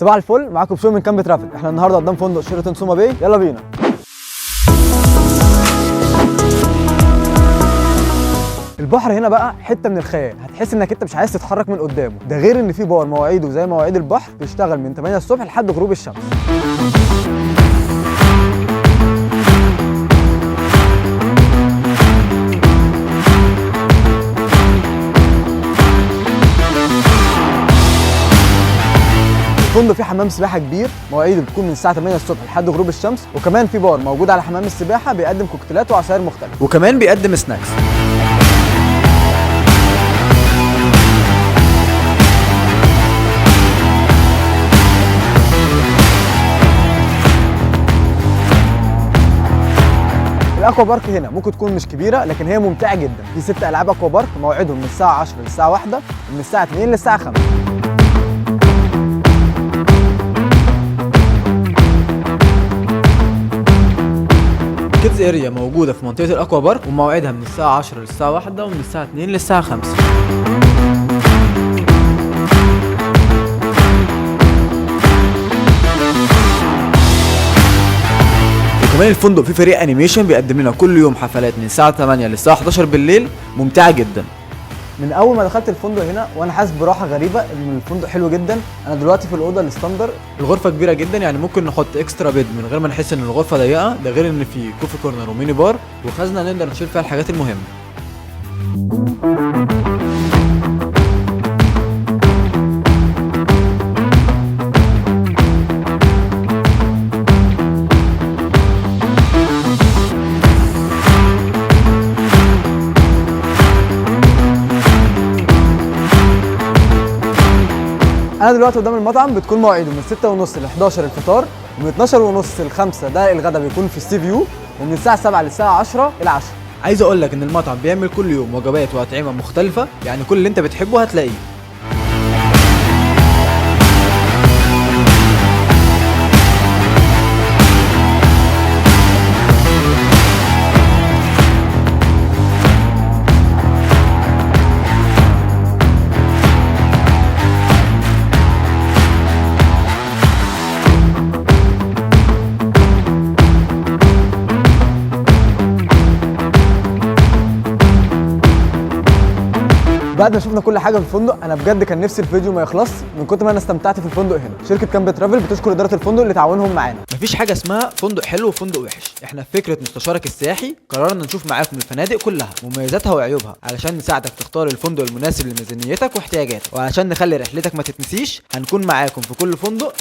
صباح الفل، معاكم بشوي من كامب ترافل. احنا النهارده قدام فندق شيراتون سوما باي. يلا بينا. البحر هنا بقى حته من الخيال، هتحس انك انت مش عايز تتحرك من قدامه. ده غير ان في بار مواعيده زي مواعيد البحر، بيشتغل من 8 الصبح لحد غروب الشمس. الفندق فيه حمام سباحه كبير، مواعيده بتكون من الساعه 8 الصبح لحد غروب الشمس، وكمان في بار موجود على حمام السباحه بيقدم كوكتيلات وعصاير مختلفه، وكمان بيقدم سناكس. الاكوا بارك هنا ممكن تكون مش كبيره، لكن هي ممتعه جدا. في 6 العاب اكوا بارك، موعدهم من الساعه 10 للساعه 1 ومن الساعه 2 للساعه 5. كيدز اريا موجوده في منطقه الاكوا بارك، وموعدها من الساعه 10 للساعه 1 ومن الساعه 2 للساعه 5. وكمان الفندق فيه فريق انيميشن بيقدم لنا كل يوم حفلات من الساعه 8 للساعه 11 بالليل، ممتعه جدا. من اول ما دخلت الفندق هنا وانا حاسس براحه غريبه، ان الفندق حلو جدا. انا دلوقتي في الاوضه الستاندر، الغرفه كبيره جدا، يعني ممكن نحط اكسترا بيد من غير ما نحس ان الغرفه ضيقه. ده غير ان في كوفي كورنر وميني بار وخزنه نقدر نشيل فيها الحاجات المهمه. انا دلوقتي قدام المطعم، بتكون مواعيده من 6:30 ل 11 الفطار، ومن 12:30 ل 5 ده الغدا بيكون في السي فيو، ومن الساعه 7 للساعه 10 العشاء. عايز اقول لك ان المطعم بيعمل كل يوم وجبات واطعمه مختلفه، يعني كل اللي انت بتحبه هتلاقيه. بعد ما شفنا كل حاجه في الفندق، انا بجد كان نفسي الفيديو ما يخلص من كتر ما انا استمتعت في الفندق هنا. شركه كامب ترافل بتشكر اداره الفندق لتعاونهم معانا. مفيش حاجه اسمها فندق حلو وفندق وحش، احنا في فكره مستشارك السياحي قررنا نشوف معاكم الفنادق كلها، مميزاتها وعيوبها، علشان نساعدك تختار الفندق المناسب لميزانيتك واحتياجاتك. وعلشان نخلي رحلتك ما تتنسيش، هنكون معاكم في كل فندق